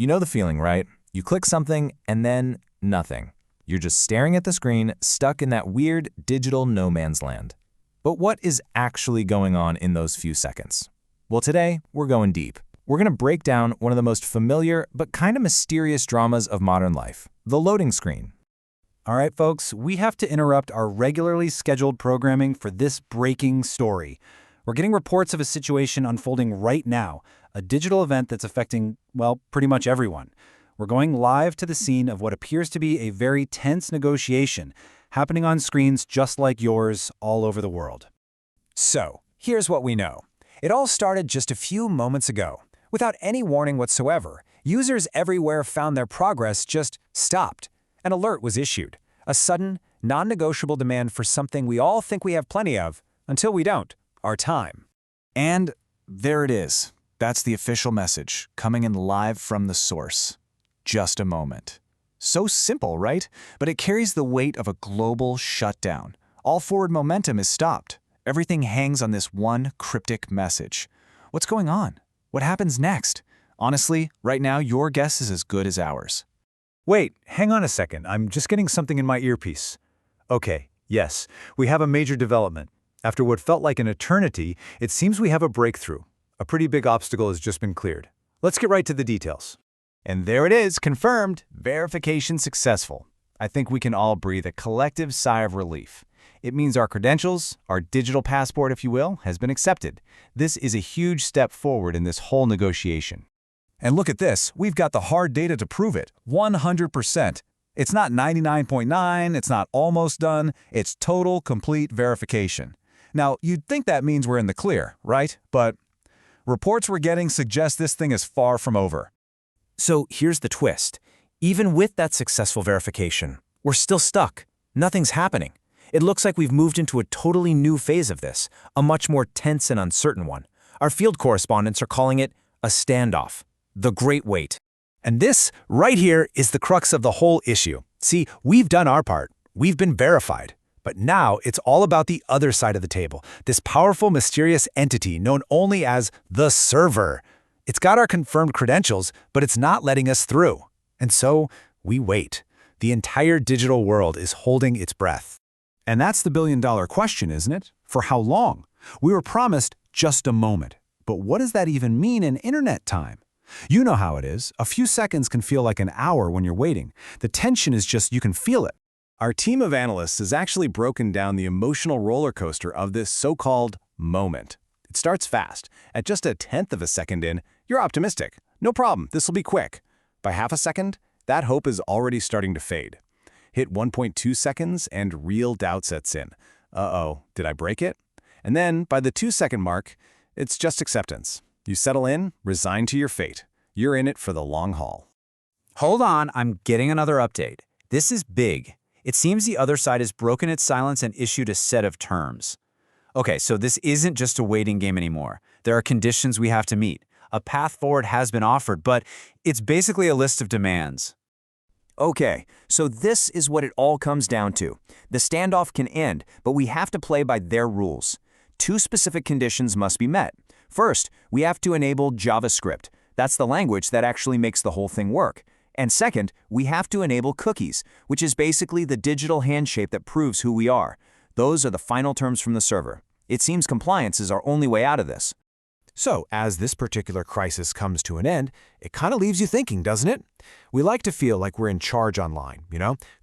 You know the feeling, right? You click something and then nothing. You're just staring at the screen, stuck in that weird digital no man's land. But what is actually going on in those few seconds? Well, today, we're going deep. We're going to break down one of the most familiar but kind of mysterious dramas of modern life, the loading screen. All right, folks, we have to interrupt our regularly scheduled programming for this breaking story. We're getting reports of a situation unfolding right now, a digital event that's affecting, well, pretty much everyone. We're going live to the scene of what appears to be a very tense negotiation happening on screens just like yours all over the world. So, here's what we know. It all started just a few moments ago. Without any warning whatsoever, users everywhere found their progress just stopped. An alert was issued, a sudden, non-negotiable demand for something we all think we have plenty of, until we don't, our time. And there it is. That's the official message, coming in live from the source. Just a moment. So simple, right? But it carries the weight of a global shutdown. All forward momentum is stopped. Everything hangs on this one cryptic message. What's going on? What happens next? Honestly, right now, your guess is as good as ours. Wait, hang on a second. I'm just getting something in my earpiece. Okay, yes, we have a major development. After what felt like an eternity, it seems we have a breakthrough. A pretty big obstacle has just been cleared. Let's get right to the details. And there it is, confirmed. Verification successful. I think we can all breathe a collective sigh of relief. It means our credentials, our digital passport, if you will, has been accepted. This is a huge step forward in this whole negotiation. And look at this, we've got the hard data to prove it, 100%. It's not 99.9, it's not almost done, it's total, complete verification. Now, you'd think that means we're in the clear, right? But reports we're getting suggest this thing is far from over. So here's the twist. Even with that successful verification, we're still stuck. Nothing's happening. It looks like we've moved into a totally new phase of this, a much more tense and uncertain one. Our field correspondents are calling it a standoff. The Great Wait. And this, right here, is the crux of the whole issue. See, we've done our part. We've been verified. But now it's all about the other side of the table, this powerful, mysterious entity known only as the server. It's got our confirmed credentials, but it's not letting us through. And so, we wait. The entire digital world is holding its breath. And that's the billion-dollar question, isn't it? For how long? We were promised just a moment. But what does that even mean in internet time? You know how it is. A few seconds can feel like an hour when you're waiting. The tension is just, you can feel it. Our team of analysts has actually broken down the emotional roller coaster of this so-called moment. It starts fast. At just 1/10 of a second in, you're optimistic. No problem, this will be quick. By half a second, that hope is already starting to fade. Hit 1.2 seconds and real doubt sets in. Uh-oh, did I break it? And then, by the 2-second mark, it's just acceptance. You settle in, resign to your fate. You're in it for the long haul. Hold on, I'm getting another update. This is big. It seems the other side has broken its silence and issued a set of terms. Okay, so this isn't just a waiting game anymore. There are conditions we have to meet. A path forward has been offered, but it's basically a list of demands. Okay, so this is what it all comes down to. The standoff can end, but we have to play by their rules. 2 specific conditions must be met. First, we have to enable JavaScript. That's the language that actually makes the whole thing work. And second, we have to enable cookies, which is basically the digital handshake that proves who we are. Those are the final terms from the server. It seems compliance is our only way out of this. So, as this particular crisis comes to an end, it kind of leaves you thinking, doesn't it? We like to feel like we're in charge online,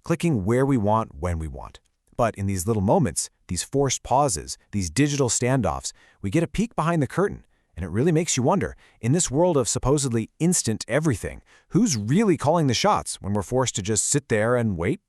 clicking where we want, when we want. But in these little moments, these forced pauses, these digital standoffs, we get a peek behind the curtain. And it really makes you wonder, in this world of supposedly instant everything, who's really calling the shots when we're forced to just sit there and wait?